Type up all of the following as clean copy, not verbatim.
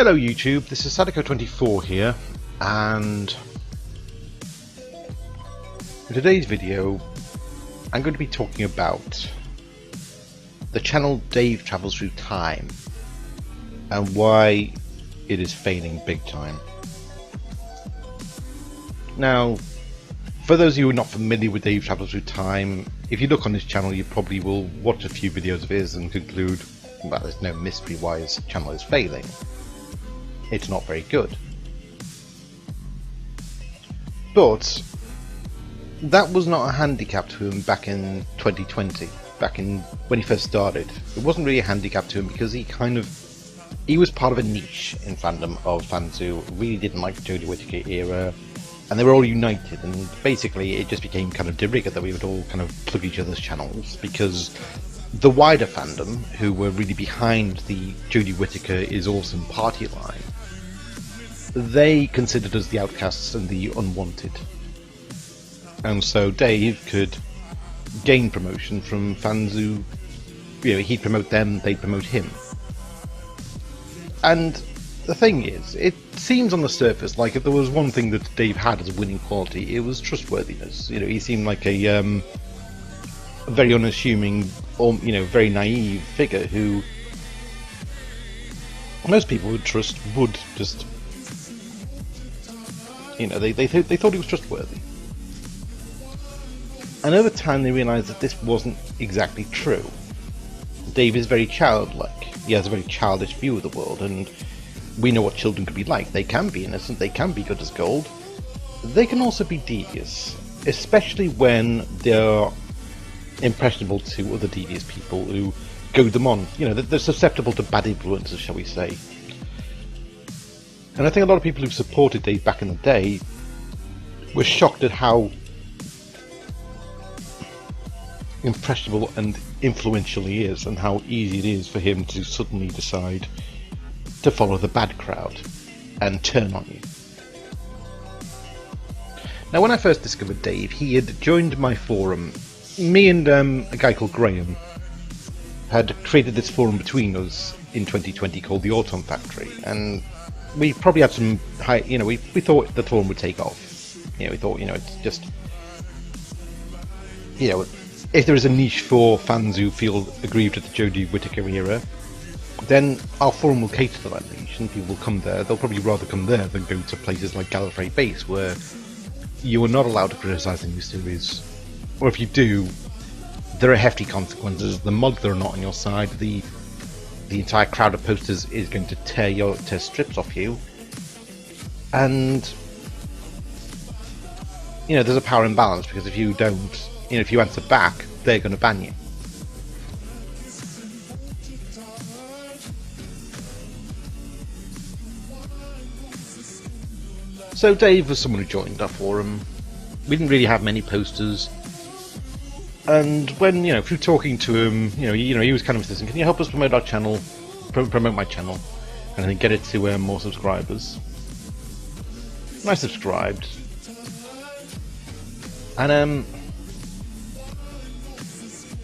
Hello YouTube, this is Sadako24 here, and in today's video I'm going to be talking about the channel Dave Travels Through Time and why it is failing big time. Now, for those of you who are not familiar with Dave Travels Through Time, if you look on his channel you probably will watch a few videos of his and conclude, well, there's no mystery why his channel is failing. It's not very good. But that was not a handicap to him back in 2020, when he first started. It wasn't really a handicap to him because he was part of a niche in fandom of fans who really didn't like the Jodie Whittaker era, and they were all united, and basically it just became kind of de rigueur that we would all kind of plug each other's channels, because the wider fandom, who were really behind the Jodie Whittaker is awesome party line, they considered us the outcasts and the unwanted. And so Dave could gain promotion from fans who, he'd promote them, they'd promote him. And the thing is, it seems on the surface like if there was one thing that Dave had as a winning quality, it was trustworthiness. He seemed like a very unassuming, or very naive figure who most people would trust, would just, they thought he was trustworthy. And over time they realised that this wasn't exactly true. Dave is very childlike. He has a very childish view of the world, and we know what children can be like. They can be innocent, they can be good as gold. They can also be devious, especially when they're impressionable to other devious people who goad them on. They're susceptible to bad influences, shall we say. And I think a lot of people who supported Dave back in the day were shocked at how impressionable and influential he is, and how easy it is for him to suddenly decide to follow the bad crowd and turn on you. Now, when I first discovered Dave, he had joined my forum. Me and a guy called Graham had created this forum between us in 2020 called the Autumn Factory, and we probably had some high, we thought the forum would take off. We thought, it's just, if there is a niche for fans who feel aggrieved at the Jodie Whittaker era, then our forum will cater to that niche, and people will come there. They'll probably rather come there than go to places like Gallifrey Base, where you are not allowed to criticise the new series, or if you do, there are hefty consequences. The mods that are not on your side, the entire crowd of posters is going to tear strips off you, and there's a power imbalance, because if you don't, if you answer back, they're going to ban you. So Dave was someone who joined our forum. We didn't really have many posters, and when through talking to him, he was kind of insisting, can you help us promote our channel, promote my channel, and then get it to more subscribers. And I subscribed, and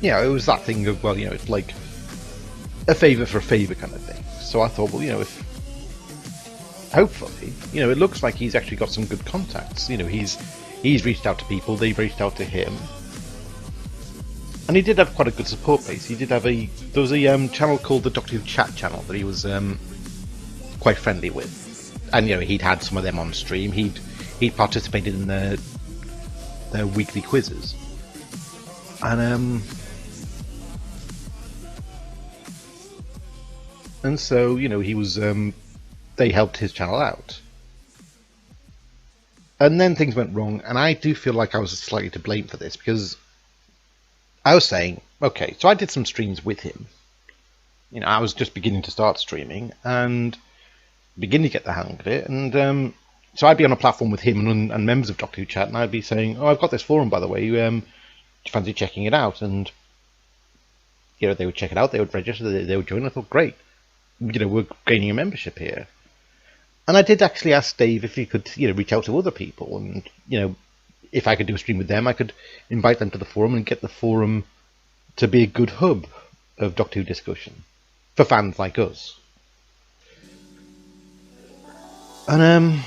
it was that thing of, well, it's like a favour for a favour kind of thing. So I thought, well, if hopefully, it looks like he's actually got some good contacts. He's reached out to people, they've reached out to him, and he did have quite a good support base. He did have there was a channel called the Doctor Who Chat channel that he was quite friendly with, and he'd had some of them on stream. He'd participated in their weekly quizzes, and so he was they helped his channel out. And then things went wrong, and I do feel like I was slightly to blame for this, because I was saying, okay, so I did some streams with him. I was just beginning to start streaming and beginning to get the hang of it, and so I'd be on a platform with him and members of Doctor Who Chat, and I'd be saying, oh, I've got this forum, by the way, do you fancy checking it out? And they would check it out, they would register, they would join. I thought, great, we're gaining a membership here. And I did actually ask Dave if he could, reach out to other people, and if I could do a stream with them, I could invite them to the forum and get the forum to be a good hub of Doctor Who discussion for fans like us. And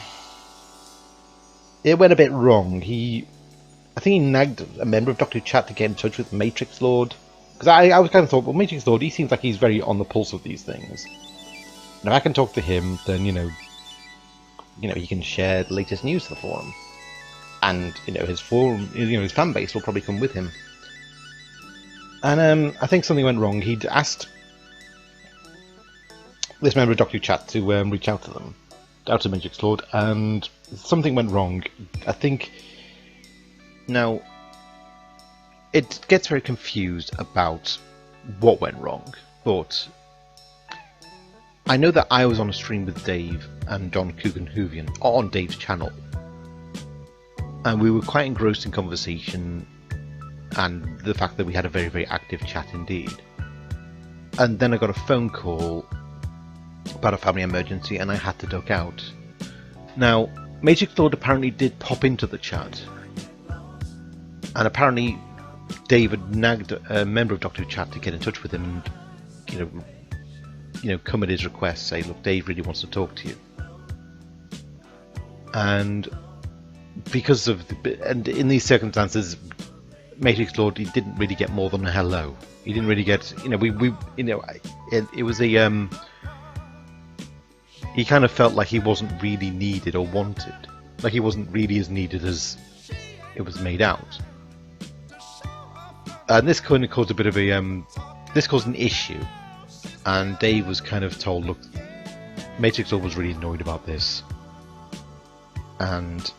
it went a bit wrong. I think he nagged a member of Doctor Who Chat to get in touch with Matrix Lord, because I was kind of thought, well, Matrix Lord, he seems like he's very on the pulse of these things. And if I can talk to him, then you know, he can share the latest news to the forum, and his forum, his fan base will probably come with him. And I think something went wrong. He'd asked this member of Doctor Who Chat to reach out to Matrix Lord, and something went wrong. I think now it gets very confused about what went wrong, but I know that I was on a stream with Dave and John Coogan-Hoovian on Dave's channel, and we were quite engrossed in conversation and the fact that we had a very, very active chat indeed. And then I got a phone call about a family emergency and I had to duck out. Now, Matrix Lord apparently did pop into the chat, and apparently David nagged a member of Doctor Who Chat to get in touch with him and come at his request, say, look, Dave really wants to talk to you. And because of and in these circumstances, Matrix Lord, he didn't really get more than a hello. He didn't really get, it was a he kind of felt like he wasn't really needed or wanted, like he wasn't really as needed as it was made out. And this kind of caused a bit of a this caused an issue, and Dave was kind of told, look, Matrix Lord was really annoyed about this, and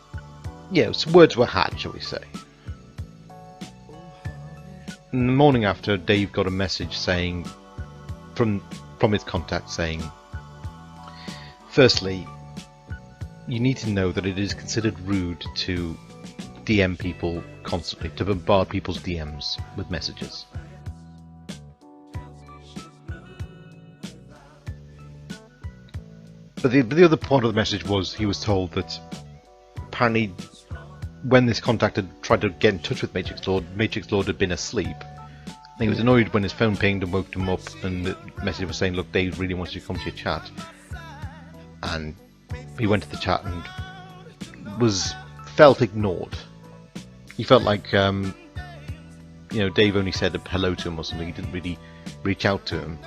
some words were had, shall we say. In the morning after, Dave got a message saying from his contact saying, firstly, you need to know that it is considered rude to DM people constantly, to bombard people's DMs with messages. But the other part of the message was he was told that apparently when this contact had tried to get in touch with Matrix Lord had been asleep. And he was annoyed when his phone pinged and woke him up, and the message was saying, look, Dave really wants you to come to your chat. And he went to the chat and felt ignored. He felt like Dave only said hello to him or something. He didn't really reach out to him.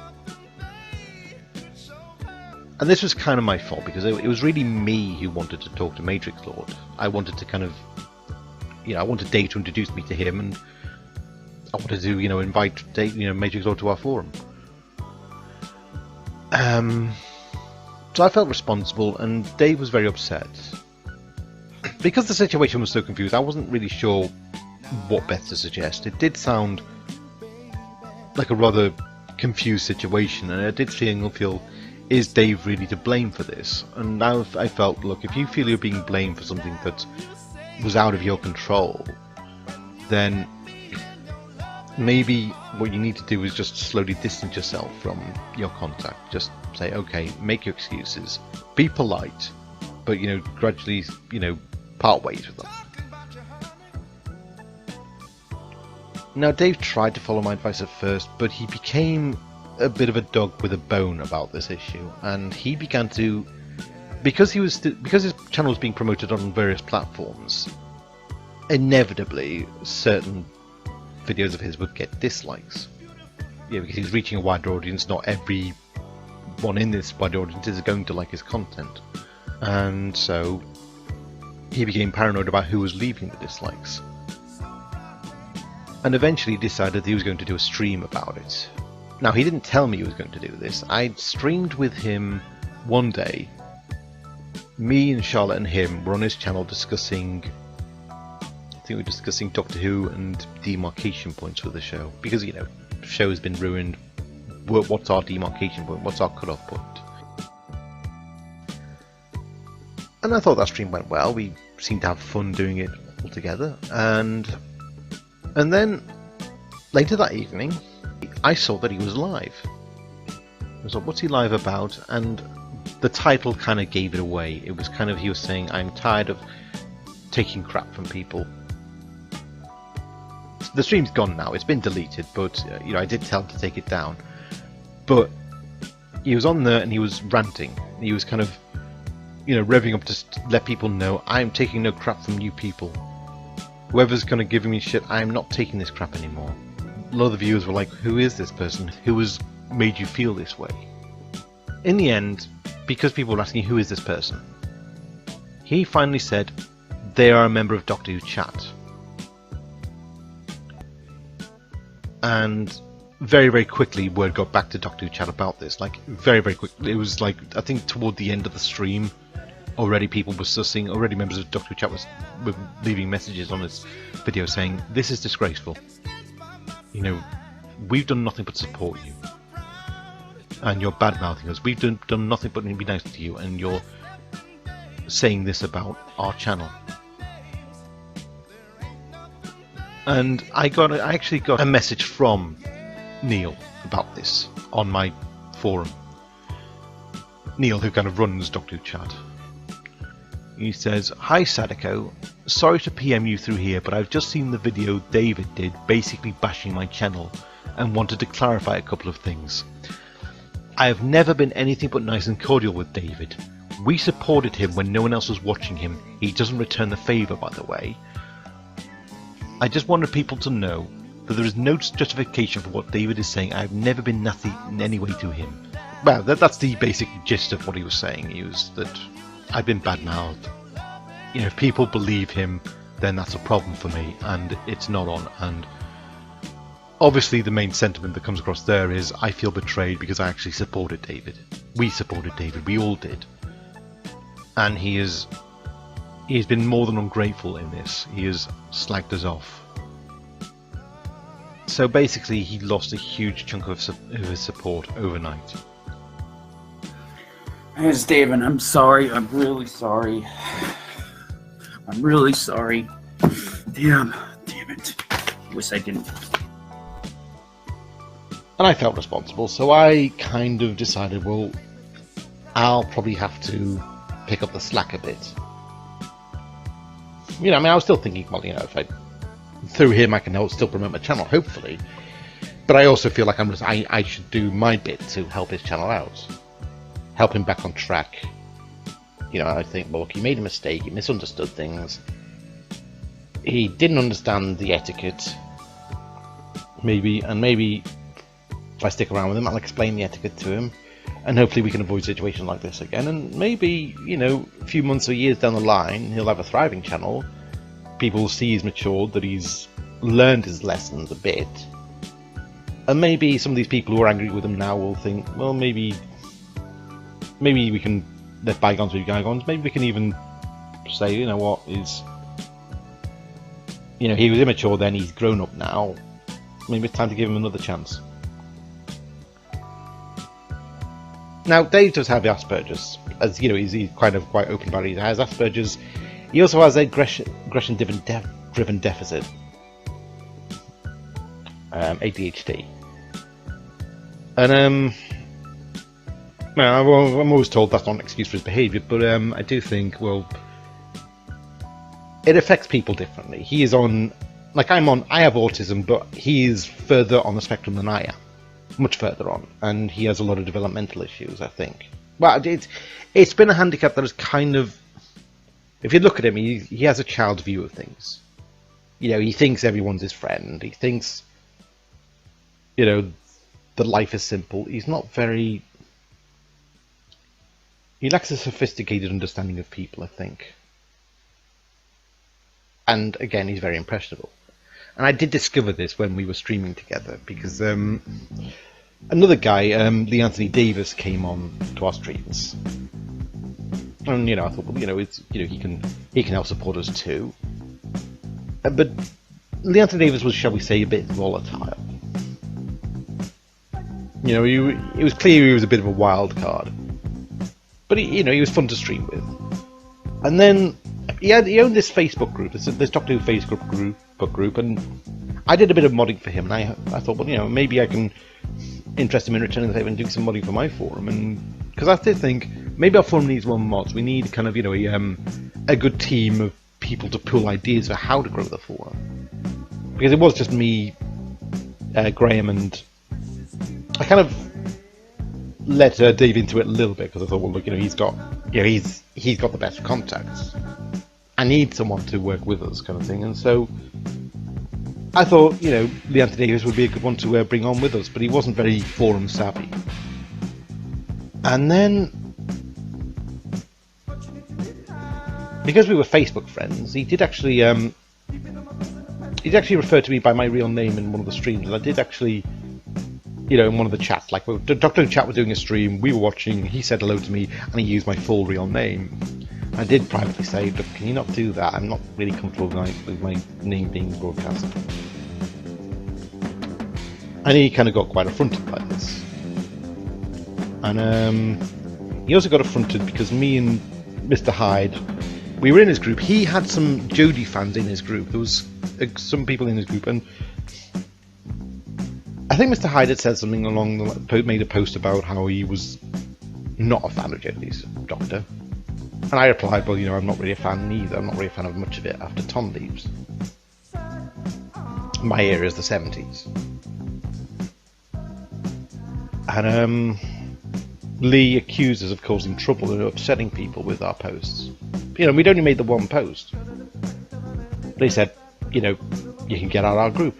And this was kind of my fault, because it was really me who wanted to talk to Matrix Lord. I wanted to kind of, I wanted Dave to introduce me to him, and I wanted to, invite Dave, Matrix Lord to our forum. So I felt responsible, and Dave was very upset. Because the situation was so confused, I wasn't really sure what best to suggest. It did sound like a rather confused situation, and I did feel, is Dave really to blame for this? And now I felt, look, if you feel you're being blamed for something that was out of your control, then maybe what you need to do is just slowly distance yourself from your contact. Just say, okay, make your excuses, be polite, but gradually, part ways with them. Now, Dave tried to follow my advice at first, but he became a bit of a dog with a bone about this issue, and he began to, because his channel was being promoted on various platforms, inevitably certain videos of his would get dislikes. Because he's reaching a wider audience. Not everyone in this wider audience is going to like his content, and so he became paranoid about who was leaving the dislikes, and eventually decided he was going to do a stream about it. Now, he didn't tell me he was going to do this. I streamed with him one day. Me and Charlotte and him were on his channel discussing, I think we were discussing Doctor Who and demarcation points for the show, because the show has been ruined. What's our demarcation point? What's our cut-off point? And I thought that stream went well. We seemed to have fun doing it all together, and then later that evening, I saw that he was live. I was like, what's he live about? And the title kind of gave it away. It was kind of, he was saying, I'm tired of taking crap from people. The stream's gone now, it's been deleted, but I did tell him to take it down. But he was on there and he was ranting. He was kind of revving up to let people know I'm taking no crap from you people. Whoever's going to give me shit, I'm not taking this crap anymore. A lot of the viewers were like, who is this person? Who has made you feel this way? In the end, because people were asking who is this person, he finally said they are a member of Doctor Who chat. And very, very quickly word got back to Doctor Who chat about this. Like, very, very quickly. It was like, I think toward the end of the stream, already people were sussing, already members of Doctor Who chat were leaving messages on this video saying, this is disgraceful. We've done nothing but support you. And you're bad-mouthing us. We've done nothing but be nice to you, and you're saying this about our channel. And I actually got a message from Neil about this on my forum. Neil, who kind of runs Doctor Who chat. He says, "Hi Sadako, sorry to PM you through here, but I've just seen the video David did basically bashing my channel and wanted to clarify a couple of things. I have never been anything but nice and cordial with David. We supported him when no one else was watching him. He doesn't return the favour, by the way. I just wanted people to know that there is no justification for what David is saying. I have never been nasty in any way to him." Well, that's the basic gist of what he was saying. He was that I've been bad-mouthed. If people believe him, then that's a problem for me, and it's not on. And obviously the main sentiment that comes across there is I feel betrayed because I actually supported David. We supported David, we all did. And he's been more than ungrateful in this. He has slagged us off. So basically he lost a huge chunk of his support overnight. Yes, David, I'm sorry. I'm really sorry. I'm really sorry. Damn it. Wish I didn't. And I felt responsible, so I kind of decided, well, I'll probably have to pick up the slack a bit. I was still thinking, well, if I through him I can still promote my channel, hopefully. But I also feel like I should do my bit to help his channel out. Help him back on track. I think, well, look, he made a mistake, he misunderstood things. He didn't understand the etiquette. Maybe if I stick around with him, I'll explain the etiquette to him. And hopefully we can avoid situations like this again. And maybe, a few months or years down the line, he'll have a thriving channel. People will see he's matured, that he's learned his lessons a bit. And maybe some of these people who are angry with him now will think, well, maybe we can let bygones be bygones. Maybe we can even say, he was immature then, he's grown up now. Maybe it's time to give him another chance. Now, Dave does have Asperger's, as he's kind of quite open about it. He has Asperger's. He also has aggression-driven deficit, ADHD, and I'm always told that's not an excuse for his behaviour, but I do think, well, it affects people differently. He is on, I have autism, but he is further on the spectrum than I am. Much further on, and he has a lot of developmental issues, I think. Well, it's been a handicap that is kind of, if you look at him, he has a child's view of things. He thinks everyone's his friend. He thinks, that life is simple. He's not very, he lacks a sophisticated understanding of people, I think. And again, he's very impressionable. And I did discover this when we were streaming together, because another guy, Lee Anthony Davis, came on to our streams, and I thought, well, it's he can help support us too. But Lee Anthony Davis was, shall we say, a bit volatile. It was clear he was a bit of a wild card, but he was fun to stream with. And then he owned this Facebook group, this Doctor Who Facebook group, and I did a bit of modding for him, and I thought, well, maybe I can interest him in returning the favour and doing some modding for my forum, and because I did think maybe our forum needs more mods. We need kind of a good team of people to pull ideas for how to grow the forum, because it was just me, Graham, and I kind of let Dave into it a little bit, because I thought, well, look, he's got the best contacts. I need someone to work with us, kind of thing. And so I thought, Lee Anthony Davis would be a good one to bring on with us, but he wasn't very forum savvy. And then, because we were Facebook friends, he did actually refer to me by my real name in one of the streams. And I did actually, in one of the chats, like Dr. Who Chat was doing a stream, we were watching, he said hello to me, and he used my full real name. I did privately say, look, can you not do that? I'm not really comfortable with my name being broadcast. And he kind of got quite affronted by this. And he also got affronted because me and Mr. Hyde, we were in his group. He had some Jodie fans in his group. There was some people in his group, and I think Mr. Hyde had said something along the made a post about how he was not a fan of Jodie's Doctor. And I replied, well, I'm not really a fan either. I'm not really a fan of much of it after Tom leaves. My era is the 70s. And Lee accused us of causing trouble and upsetting people with our posts. We'd only made the one post. But he said, you can get out of our group.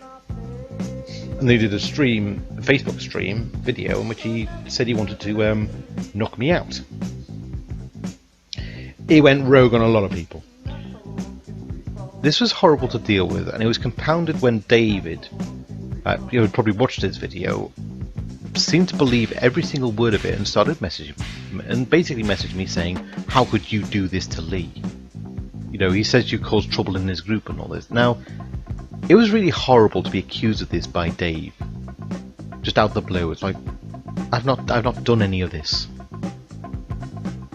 And they did a Facebook stream video, in which he said he wanted to knock me out. He went rogue on a lot of people. This was horrible to deal with, and it was compounded when David, who had probably watched this video, seemed to believe every single word of it and started messaging me saying, how could you do this to Lee? He says you caused trouble in his group and all this. Now, it was really horrible to be accused of this by Dave. Just out of the blue. It's like, I've not done any of this.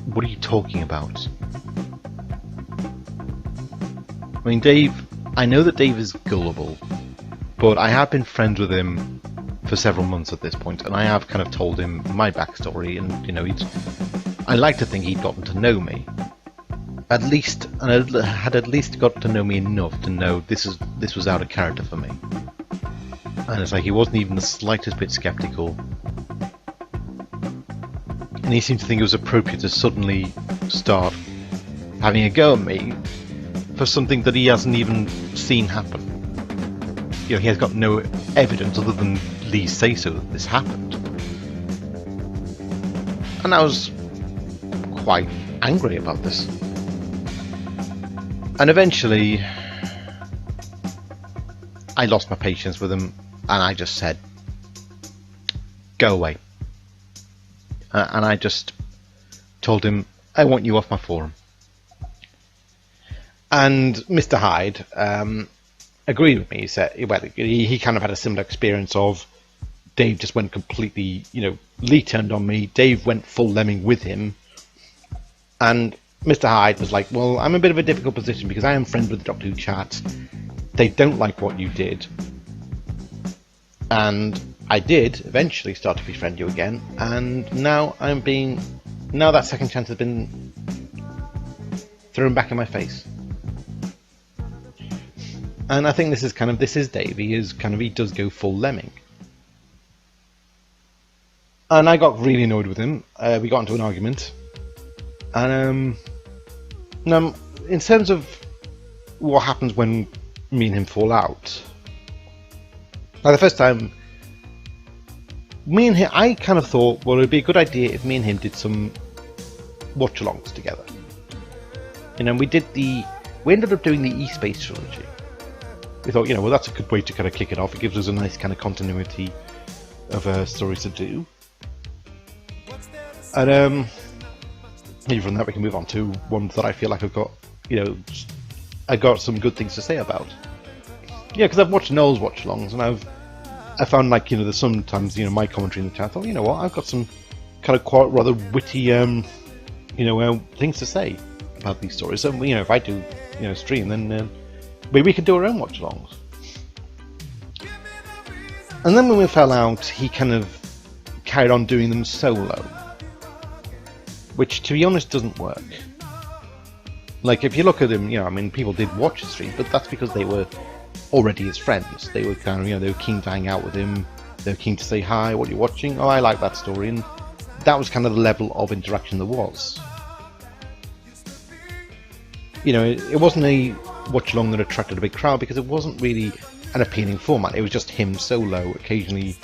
What are you talking about? I mean, Dave, I know that Dave is gullible, but I have been friends with him for several months at this point, and I have kind of told him my backstory, and I like to think he'd gotten to know me. Had at least got to know me enough to know this was out of character for me. And it's like he wasn't even the slightest bit skeptical. And he seemed to think it was appropriate to suddenly start having a go at me for something that he hasn't even seen happen. He has got no evidence other than Lee's say-so that this happened. And I was quite angry about this. And eventually, I lost my patience with him, and I just said, go away. And I just told him, I want you off my forum. And Mr. Hyde agreed with me. He said, well, he kind of had a similar experience of Dave just went completely, Lee turned on me, Dave went full lemming with him. And Mr. Hyde was like, well, I'm in a bit of a difficult position because I am friends with the Doctor Who Chat. They don't like what you did. And I did eventually start to befriend you again, and now that second chance has been thrown back in my face. And I think this is Dave. He does go full lemming. And I got really annoyed with him. We got into an argument. And now, in terms of what happens when me and him fall out, the first time, me and him, I kind of thought, well, it'd be a good idea if me and him did some watch-alongs together. We ended up doing the E-Space trilogy. We thought, well, that's a good way to kind of kick it off. It gives us a nice kind of continuity of stories to do. And maybe from that we can move on to ones that I feel like I got some good things to say about. Yeah, because I've watched Noel's watch-alongs, and I found there's sometimes my commentary in the chat. I thought, you know what, I've got some kind of quite rather witty things to say about these stories. So if I do stream, then maybe we could do our own watch-alongs. And then when we fell out, he kind of carried on doing them solo, which, to be honest, doesn't work. Like, if you look at him, people did watch his stream, but that's because they were already his friends. They were kind of, they were keen to hang out with him. They were keen to say hi, what are you watching? Oh, I like that story. And that was kind of the level of interaction there was. You know, it wasn't a watch along that attracted a big crowd because it wasn't really an appealing format. It was just him solo, occasionally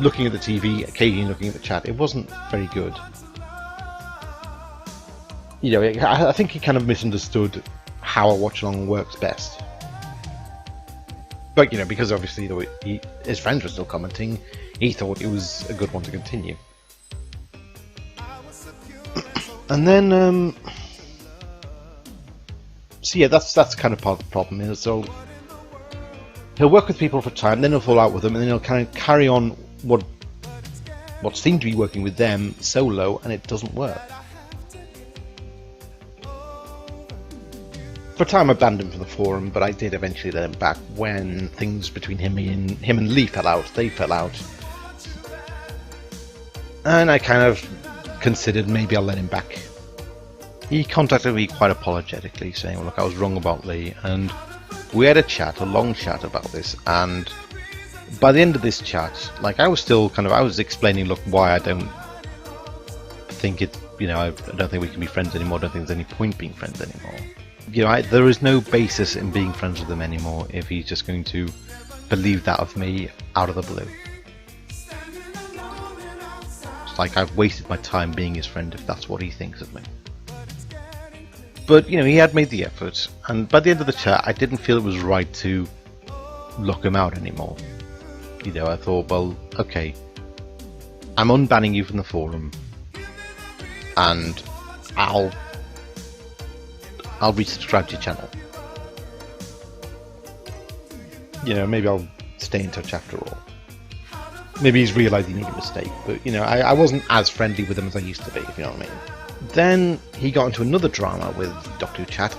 looking at the TV, occasionally looking at the chat. It wasn't very good. You know, I think he kind of misunderstood how a watch along works best. But, you know, because obviously his friends were still commenting, he thought it was a good one to continue. And then, so yeah, that's kind of part of the problem. Is so he'll work with people for a time, then he'll fall out with them, and then he'll kind of carry on what seemed to be working with them solo, and it doesn't work. For a time I banned him from the forum, but I did eventually let him back when things between him and Lee fell out. They fell out. And I kind of considered maybe I'll let him back. He contacted me quite apologetically, saying, well, look, I was wrong about Lee, and we had a long chat about this, and by the end of this chat, like, I was still I was explaining, look, why I don't think it, you know, I don't think we can be friends anymore, I don't think there's any point being friends anymore. You know, there is no basis in being friends with him anymore if he's just going to believe that of me out of the blue. It's like I've wasted my time being his friend if that's what he thinks of me. But, you know, he had made the effort, and by the end of the chat, I didn't feel it was right to lock him out anymore. You know, I thought, well, okay, I'm unbanning you from the forum, and I'll resubscribe to your channel. You know, maybe I'll stay in touch after all. Maybe he's realised he made a mistake, but, you know, I wasn't as friendly with him as I used to be, if you know what I mean. Then he got into another drama with Doctor Who Chat.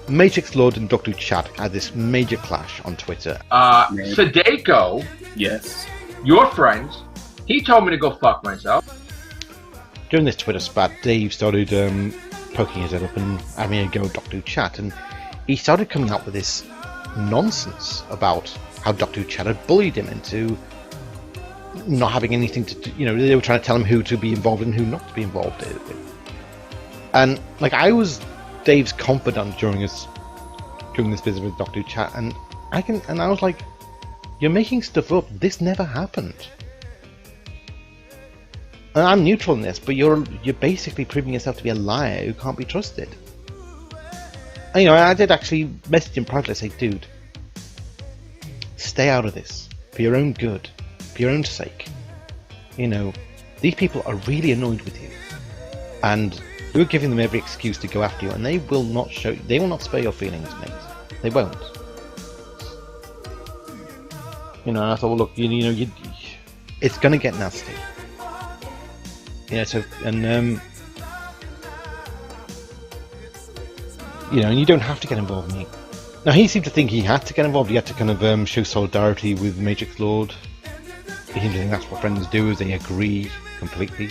Matrix Lord and Doctor Who Chat had this major clash on Twitter. Sadeko, Yes. your friend, he told me to go fuck myself. During this Twitter spat, Dave started poking his head up and having a go at Doctor Who Chat, and he started coming out with this nonsense about how Doctor Who Chat had bullied him into not having anything to do. You know, they were trying to tell him who to be involved in and who not to be involved in. And like, I was Dave's confidant during this visit with Doctor Who Chat, and I was like, you're making stuff up. This never happened. And I'm neutral in this, but you're basically proving yourself to be a liar who can't be trusted. And, you know, I did actually message him privately, say, dude, stay out of this for your own good, for your own sake. You know, these people are really annoyed with you, and you're giving them every excuse to go after you, and they will not spare your feelings, mate. They won't. You know, and I thought, well, look, it's gonna get nasty. Yeah, so, and, you know, and you don't have to get involved in it. Now, he seemed to think he had to get involved. He had to kind of show solidarity with Matrix Lord. He seemed to think that's what friends do, is they agree completely.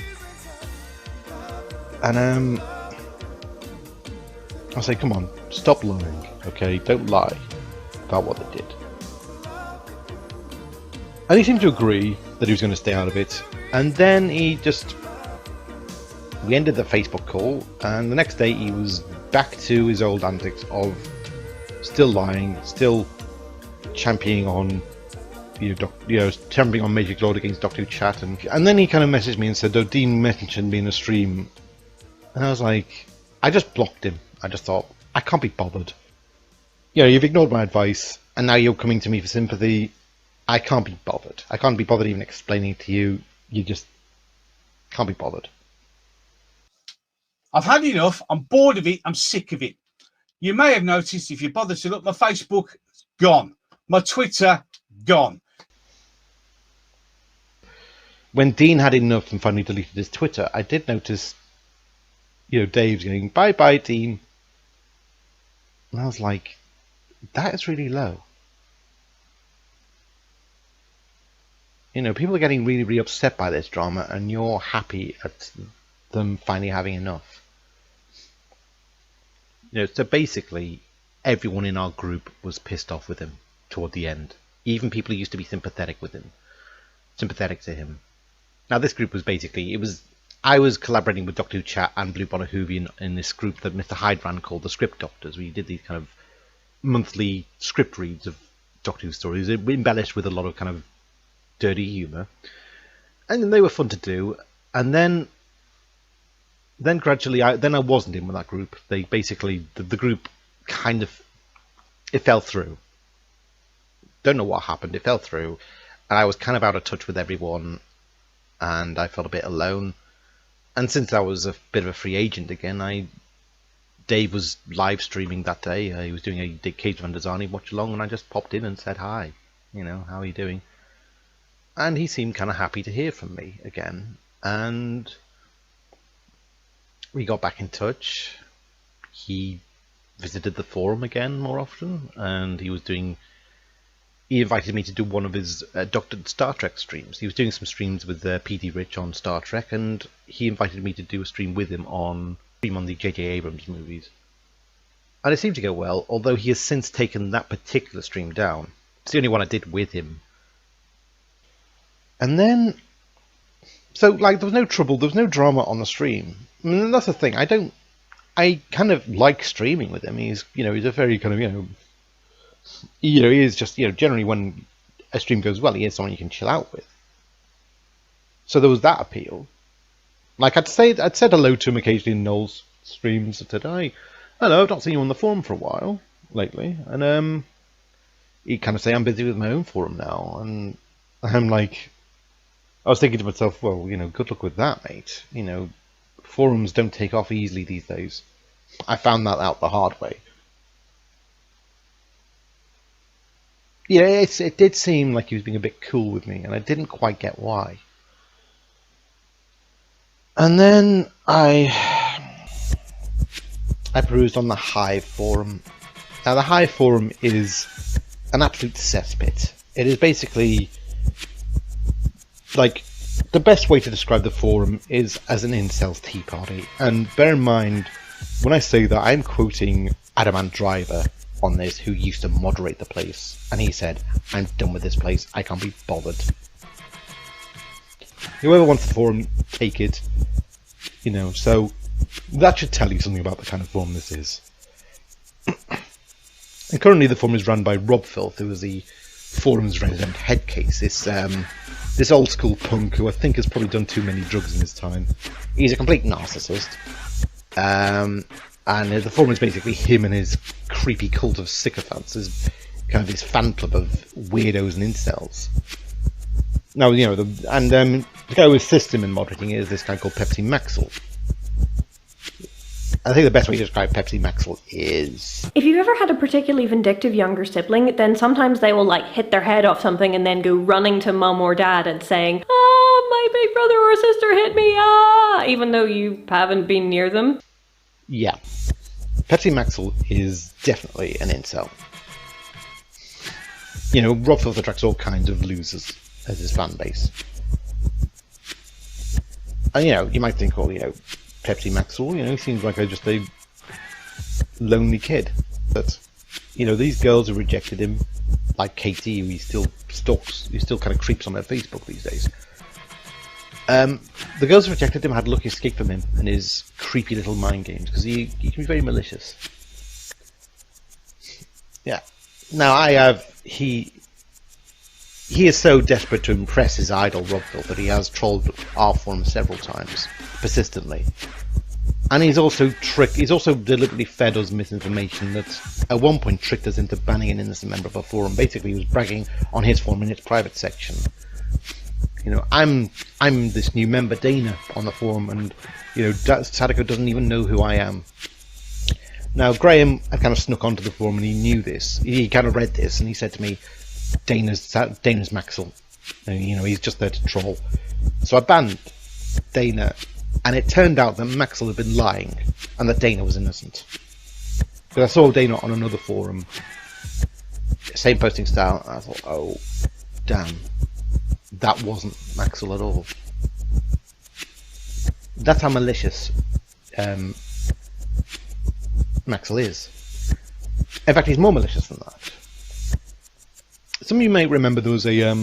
And, I say, come on, stop lying, okay? Don't lie about what they did. And he seemed to agree that he was going to stay out of it. And then we ended the Facebook call, and the next day he was back to his old antics of still lying, still championing on, championing on Matrix Lord against Doctor Who Chat, and then he kind of messaged me and said, "Oh, Dean mentioned me in a stream," and I was like, I just blocked him. I just thought, I can't be bothered. You know, you've ignored my advice, and now you're coming to me for sympathy. I can't be bothered. I can't be bothered even explaining to you. You just can't be bothered. I've had enough. I'm bored of it. I'm sick of it. You may have noticed, if you bother to look, my Facebook, gone. My Twitter, gone. When Dean had enough and finally deleted his Twitter, I did notice, Dave's going, bye-bye, Dean. And I was like, that is really low. People are getting really, really upset by this drama, and you're happy at them finally having enough. So basically, everyone in our group was pissed off with him toward the end. Even people who used to be sympathetic to him. Now, this group was basically, I was collaborating with Doctor Who Chat and Blue Bonnet Whovian in this group that Mr. Hyde ran called the Script Doctors. We did these kind of monthly script reads of Doctor Who stories, embellished with a lot of kind of dirty humour, and they were fun to do. And then gradually, I wasn't in with that group. They basically the group kind of it fell through. Don't know what happened. It fell through, and I was kind of out of touch with everyone, and I felt a bit alone. And since I was a bit of a free agent again, Dave was live streaming that day. He was doing a Cage of Andazani watch along, and I just popped in and said hi. You know, how are you doing? And he seemed kind of happy to hear from me again. And we got back in touch. He visited the forum again more often, and he invited me to do one of his Doctor Star Trek streams. He was doing some streams with PD Rich on Star Trek, and he invited me to do a stream with him on the J.J. Abrams movies. And it seemed to go well, although he has since taken that particular stream down. It's the only one I did with him. And then, so like there was no trouble, there was no drama on the stream. I mean, that's the thing. I kind of like streaming with him. He's a very kind of he is just generally when a stream goes well, he is someone you can chill out with. So there was that appeal. Like I'd said hello to him occasionally in Noel's streams. I said, "Hi, hello, I've not seen you on the forum for a while lately," and he'd kind of say, "I'm busy with my own forum now," and I'm like, I was thinking to myself, well, good luck with that, mate. Forums don't take off easily these days. I found that out the hard way. Yeah, it did seem like he was being a bit cool with me, and I didn't quite get why. And then I perused on the Hive forum. Now, the Hive forum is an absolute cesspit. It is basically like the best way to describe the forum is as an incels tea party. And bear in mind, when I say that, I'm quoting Adamant Driver on this, who used to moderate the place, and he said, "I'm done with this place. I can't be bothered." Whoever wants the forum, take it. So that should tell you something about the kind of forum this is. And currently the forum is run by Rob Filth, who is the forum's resident head case. This old school punk who I think has probably done too many drugs in his time. He's a complete narcissist. And the forum is basically him and his creepy cult of sycophants, his kind of his fan club of weirdos and incels. Now, the guy who assists him in moderating is this guy called Pepsi Maxwell. I think the best way to describe Pepsi Maxwell is, if you've ever had a particularly vindictive younger sibling, then sometimes they will hit their head off something and then go running to mum or dad and saying, "Oh, my big brother or sister hit me, even though you haven't been near them. Yeah. Pepsi Maxwell is definitely an incel. Rob Filth attracts all kinds of losers as his fan base. And, you might think, well, Pepsi Maxwell, he seems like just a lonely kid. But, these girls who rejected him, like Katie, who he still stalks, he still kind of creeps on their Facebook these days. The girls who rejected him had lucky escape from him and his creepy little mind games, because he can be very malicious. Yeah. Now he is so desperate to impress his idol Rob Filth that he has trolled our forum several times, persistently. And he's also deliberately fed us misinformation that at one point tricked us into banning an innocent member of our forum. Basically, he was bragging on his forum in its private section. I'm this new member, Dana, on the forum, and Sadako doesn't even know who I am. Now, Graham had kind of snuck onto the forum, and he knew this. He kind of read this, and he said to me, Dana's Maxwell. And, he's just there to troll. So I banned Dana, and it turned out that Maxwell had been lying, and that Dana was innocent. Because I saw Dana on another forum, same posting style, and I thought, oh, damn. That wasn't Maxwell at all. That's how malicious Maxwell is. In fact, he's more malicious than that. Some of you may remember there was a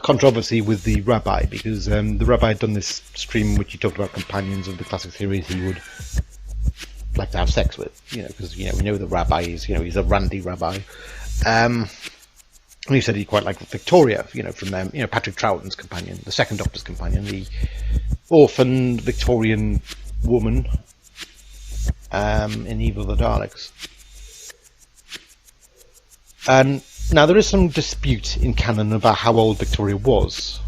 controversy with the rabbi, because the rabbi had done this stream in which he talked about companions of the classic series he would like to have sex with, because we know the rabbi is, he's a randy rabbi. And he said he quite liked Victoria, from them, Patrick Troughton's companion, the second Doctor's companion, the orphan Victorian woman in Evil of the Daleks. And now there is some dispute in canon about how old Victoria was.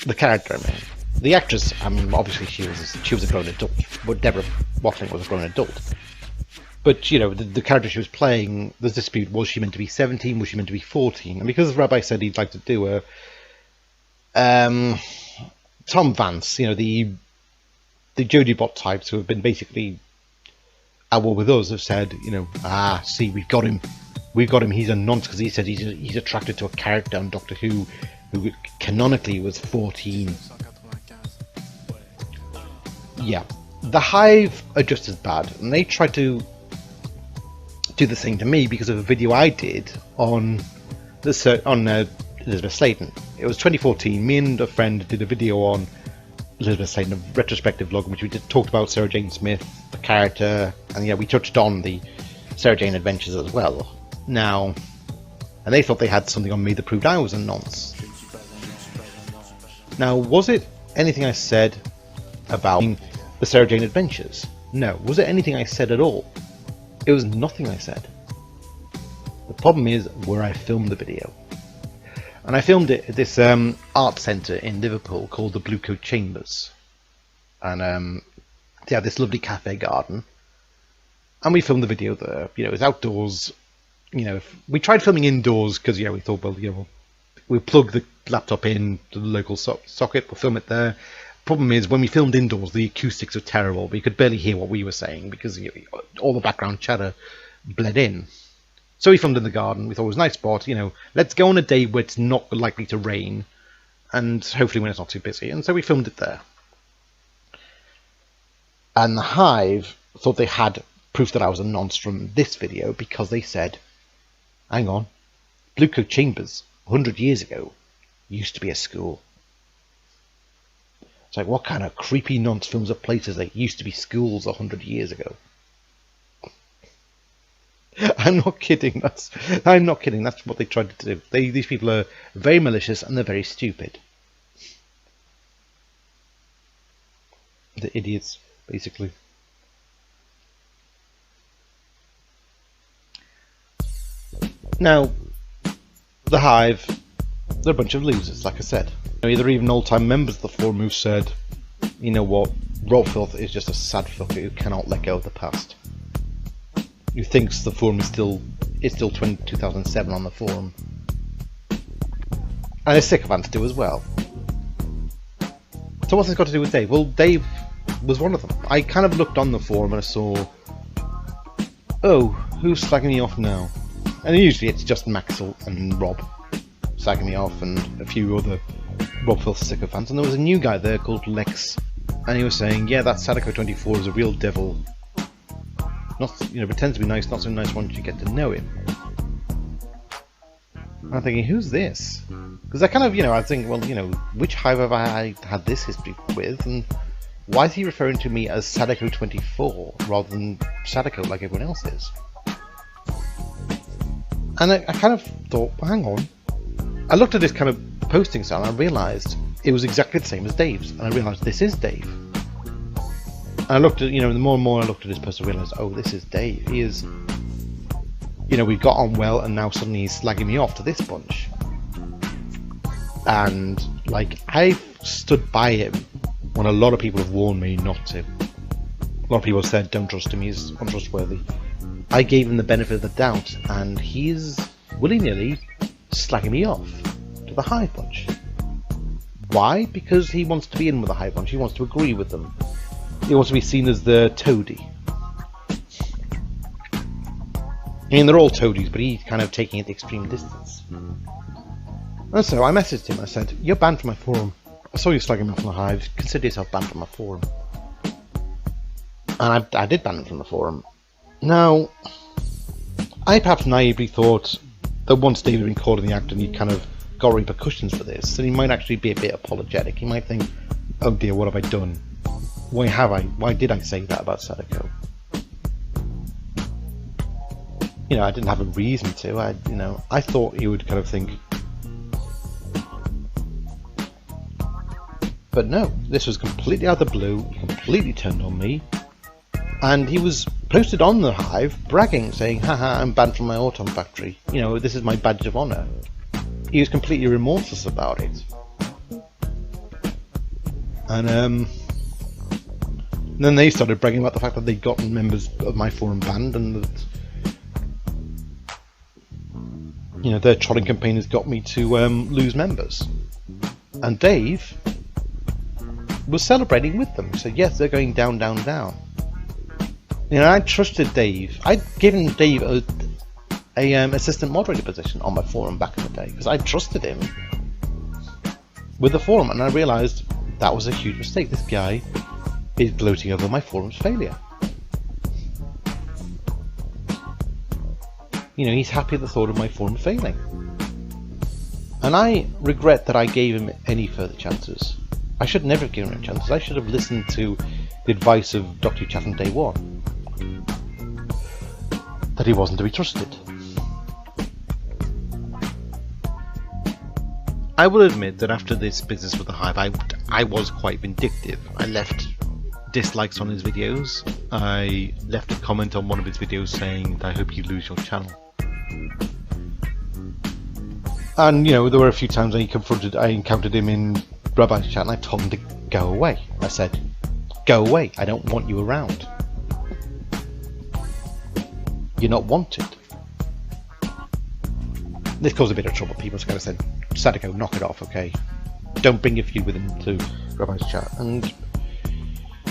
The character, I mean. The actress, obviously she was a grown adult, but Deborah Watling was a grown adult. But, the character she was playing, there's dispute, was she meant to be 17, was she meant to be 14? And because the rabbi said he'd like to do a... Tom Vance, the Jodie Bott types who have been basically at war with us have said, see, we've got him, he's a nonce, because he said he's attracted to a character on Doctor Who canonically was 14. Yeah, the Hive are just as bad, and they tried to do the same to me because of a video I did on Elizabeth Sladen. It was 2014. Me and a friend did a video on Elizabeth Sladen, a retrospective vlog in which we talked about Sarah Jane Smith, the character, and we touched on the Sarah Jane adventures as well. Now, and they thought they had something on me that proved I was a nonce. Now, was it anything I said about the Sarah Jane adventures? No. Was it anything I said at all? It was nothing I said. The problem is where I filmed the video. And I filmed it at this art centre in Liverpool called the Blue Coat Chambers. And they had this lovely cafe garden. And we filmed the video there. It was outdoors. We tried filming indoors because, we thought, well, we'll plug the laptop in to the local socket, we'll film it there. Problem is, when we filmed indoors, the acoustics were terrible. We could barely hear what we were saying because all the background chatter bled in. So we filmed in the garden. We thought it was a nice spot. Let's go on a day where it's not likely to rain, and hopefully when it's not too busy. And so we filmed it there. And the Hive thought they had proof that I was a nonce from this video because they said, "Hang on, Blue Coat Chambers 100 years ago used to be a school." It's like, what kind of creepy nonce films of places that used to be schools 100 years ago? I'm not kidding. I'm not kidding. That's what they tried to do. These people are very malicious and they're very stupid. The idiots, basically. Now, the Hive, they're a bunch of losers, like I said. They're even old-time members of the forum who said, you know what, Rawfilth is just a sad fucker who cannot let go of the past. Who thinks the forum is still 2007 on the forum. And his sycophants do as well. So what's this got to do with Dave? Well, Dave was one of them. I kind of looked on the forum and I saw, oh, who's slagging me off now? And usually it's just Maxwell and Rob slagging me off and a few other Rawfilth sycophants. And there was a new guy there called Lex, and he was saying, yeah, that Sadako 24 is a real devil. Not, pretends to be nice, not so nice once you get to know him. And I'm thinking, who's this? Because I kind of, I think, well, which Hive have I had this history with, and why is he referring to me as Sadako 24 rather than Sadako like everyone else is? And I kind of thought, well, hang on. I looked at this kind of posting style and I realised it was exactly the same as Dave's, and I realised this is Dave. And I looked at, the more and more I looked at this post, I realised, oh, this is Dave. He is, we got on well, and now suddenly he's slagging me off to this bunch. And, I've stood by him when a lot of people have warned me not to. A lot of people have said, don't trust him, he's untrustworthy. I gave him the benefit of the doubt, and he's willy-nilly slagging me off to the Hive Bunch. Why? Because he wants to be in with the Hive Bunch, he wants to agree with them. He wants to be seen as the toady. I mean, they're all toadies, but he's kind of taking it the extreme distance. And so I messaged him, I said, you're banned from my forum. I saw you slagging me off on the Hive, consider yourself banned from my forum. And I did ban him from the forum. Now, I perhaps naively thought that once David had been called in the act and he'd kind of got repercussions for this, then he might actually be a bit apologetic. He might think, oh dear, what have I done? Why did I say that about Sadako? You know, I didn't have a reason to. I thought he would kind of think. But no, this was completely out of the blue. He completely turned on me. And he was posted on the Hive, bragging, saying, haha, I'm banned from my Auton factory. You know, this is my badge of honour. He was completely remorseless about it. And then they started bragging about the fact that they'd gotten members of my forum banned, and that, you know, their trolling campaign has got me to lose members. And Dave was celebrating with them. So yes, they're going down, down, down. You know, I trusted Dave. I'd given Dave a assistant moderator position on my forum back in the day because I trusted him with the forum, and I realised that was a huge mistake. This guy is gloating over my forum's failure. You know, he's happy at the thought of my forum failing. And I regret that I gave him any further chances. I should never have given him chances. I should have listened to the advice of Dr. Chat from day one. That he wasn't to be trusted. I will admit that after this business with the Hive, I was quite vindictive. I left dislikes on his videos. I left a comment on one of his videos saying, I hope you lose your channel. And, you know, there were a few times I encountered him in Rabbi's chat, and I told him to go away. I said, go away, I don't want you around. You're not wanted. This caused a bit of trouble. People kind of said, Sadako, knock it off, okay? Don't bring your feud with him to Rabbi's chat. And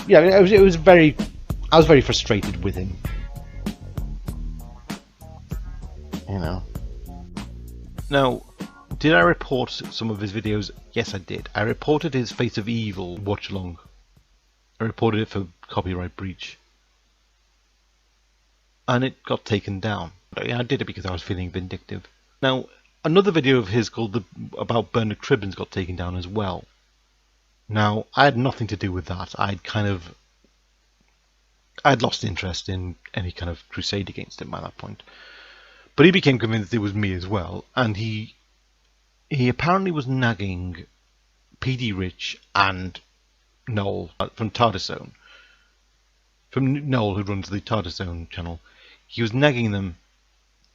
yeah, I was very frustrated with him. You know. Now, did I report some of his videos? Yes, I did. I reported his Face of Evil watch along. I reported it for copyright breach. And it got taken down. I did it because I was feeling vindictive. Now, another video of his called about Bernard Cribbins got taken down as well. Now, I had nothing to do with that. I'd lost interest in any kind of crusade against him by that point. But he became convinced it was me as well, and he apparently was nagging PD Rich and Noel from TARDIS. From Noel, who runs the TARDIS channel. He was nagging them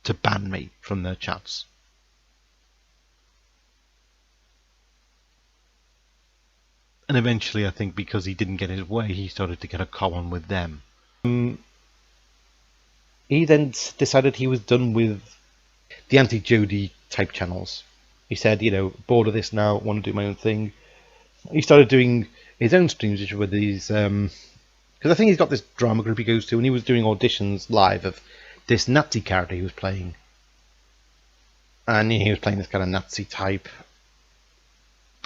to ban me from their chats. And eventually, I think because he didn't get his way, he started to get a cow on with them. He then decided he was done with the anti-Jody type channels. He said, you know, bored of this now, want to do my own thing. He started doing his own streams, which were these... because I think he's got this drama group he goes to, and he was doing auditions live of this Nazi character he was playing. And he was playing this kind of Nazi type.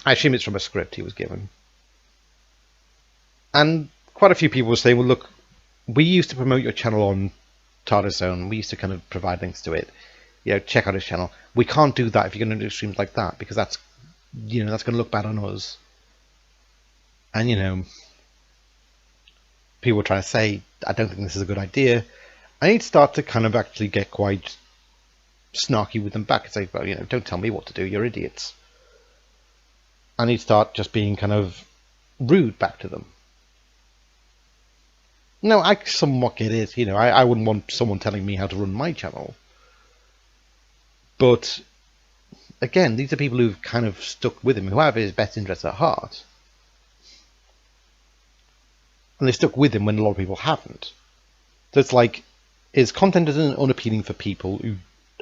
I assume it's from a script he was given. And quite a few people were saying, well, look, we used to promote your channel on TARDIS. We used to kind of provide links to it. You know, check out his channel. We can't do that if you're going to do streams like that, because that's, you know, that's going to look bad on us. And, you know, people were trying to say, I don't think this is a good idea. I need to start to kind of actually get quite snarky with them back and say, well, you know, don't tell me what to do, you're idiots. I need to start just being kind of rude back to them. No, I somewhat get it, you know, I wouldn't want someone telling me how to run my channel. But, again, these are people who've kind of stuck with him, who have his best interests at heart. And they stuck with him when a lot of people haven't. So it's like, his content is unappealing for people who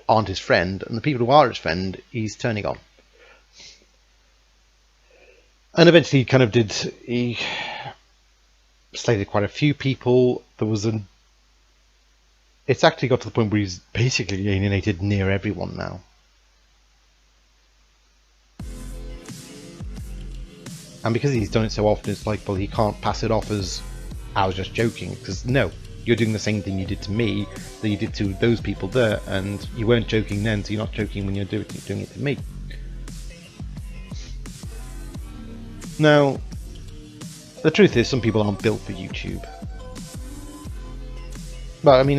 aren't his friend, and the people who are his friend, he's turning on. And eventually he kind of did, he slated quite a few people. There was it's actually got to the point where he's basically alienated near everyone now. And because he's done it so often, it's like, well, he can't pass it off as, I was just joking, because no, you're doing the same thing you did to me that you did to those people there, and you weren't joking then, so you're not joking when you're doing it to me. Now, the truth is, some people aren't built for YouTube. But I mean,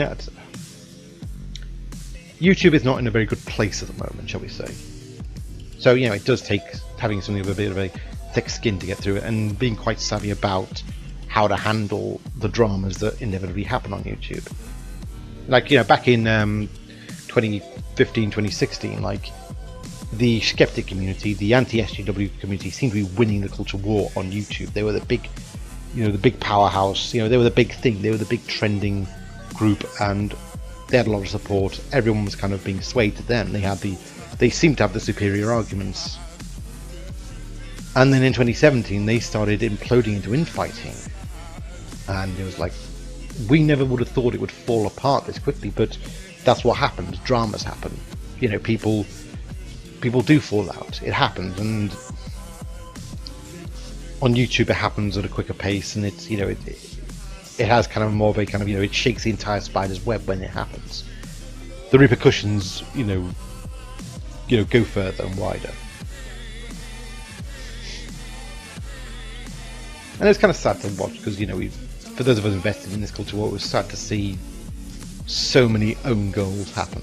YouTube is not in a very good place at the moment, shall we say. So, you know, it does take having something with a bit of a thick skin to get through it, and being quite savvy about how to handle the dramas that inevitably happen on YouTube. Like, you know, back in 2015, 2016, like, the skeptic community, the anti-SJW community seemed to be winning the culture war on YouTube. They were the big, you know, the big powerhouse, you know, they were the big thing, they were the big trending group, and they had a lot of support. Everyone was kind of being swayed to them. They seemed to have the superior arguments. And then in 2017, they started imploding into infighting. And it was like, we never would have thought it would fall apart this quickly, but that's what happens. Dramas happen. You know, people do fall out. It happens, and on YouTube it happens at a quicker pace, and it's, you know, it has kind of more of a kind of, you know, it shakes the entire spider's web when it happens. The repercussions, you know, go further and wider. And it's kind of sad to watch, because, you know, for those of us invested in this culture war, it was sad to see so many own goals happen.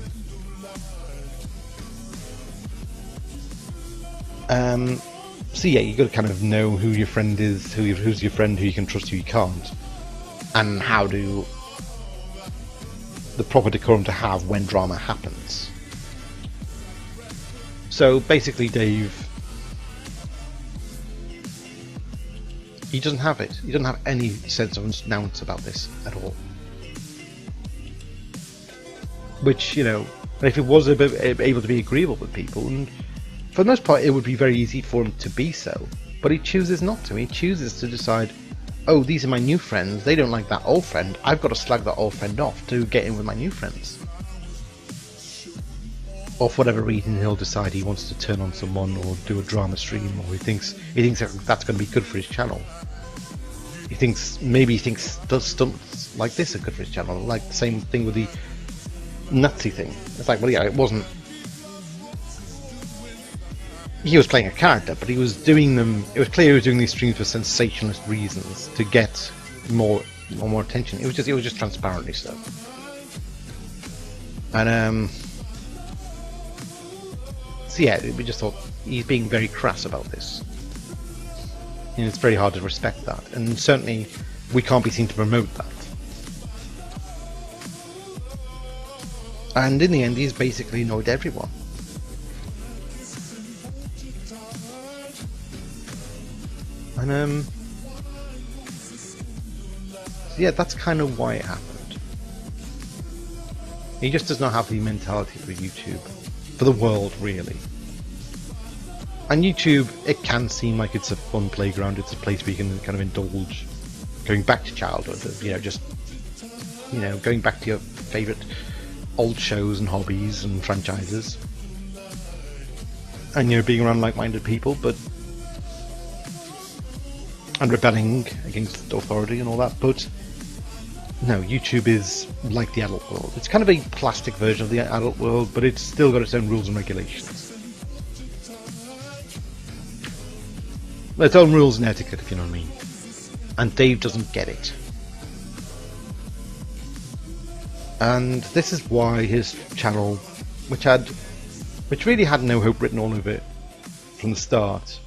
So yeah, you got to kind of know who your friend is, who's your friend, who you can trust, who you can't, and how to the proper decorum to have when drama happens. So basically, Dave, he doesn't have it. He doesn't have any sense of announce about this at all. Which, you know, if it was able to be agreeable with people, and for the most part, it would be very easy for him to be so. But he chooses not to. He chooses to decide, oh, these are my new friends. They don't like that old friend. I've got to slag that old friend off to get in with my new friends. Or for whatever reason, he'll decide he wants to turn on someone or do a drama stream, or he thinks that's going to be good for his channel. Maybe he thinks stunts like this are good for his channel. Like the same thing with the Nazi thing. It's like, well, yeah, it wasn't. He was playing a character, but he was doing them. It was clear he was doing these streams for sensationalist reasons to get more attention. It was just transparently so. And so yeah, we just thought he's being very crass about this, and it's very hard to respect that. And certainly, we can't be seen to promote that. And in the end, he's basically annoyed everyone. And yeah, that's kind of why it happened. He just does not have the mentality for YouTube, for the world really. And YouTube, it can seem like it's a fun playground. It's a place where you can kind of indulge, going back to childhood, you know, just, you know, going back to your favourite old shows and hobbies and franchises, and, you know, being around like-minded people, and rebelling against authority and all that. But no, YouTube is like the adult world. It's kind of a plastic version of the adult world, but it's still got its own rules and regulations. Its own rules and etiquette, if you know what I mean. And Dave doesn't get it. And this is why his channel, which really had no hope written all over it from the start,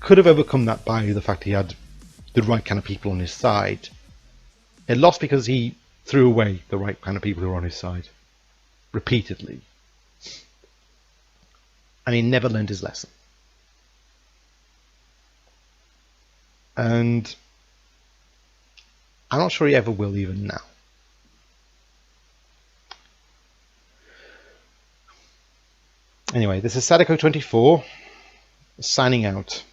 could have overcome that by the fact he had the right kind of people on his side. It lost because he threw away the right kind of people who were on his side repeatedly, and he never learned his lesson. And I'm not sure he ever will, even now. Anyway, this is Sadako24 signing out.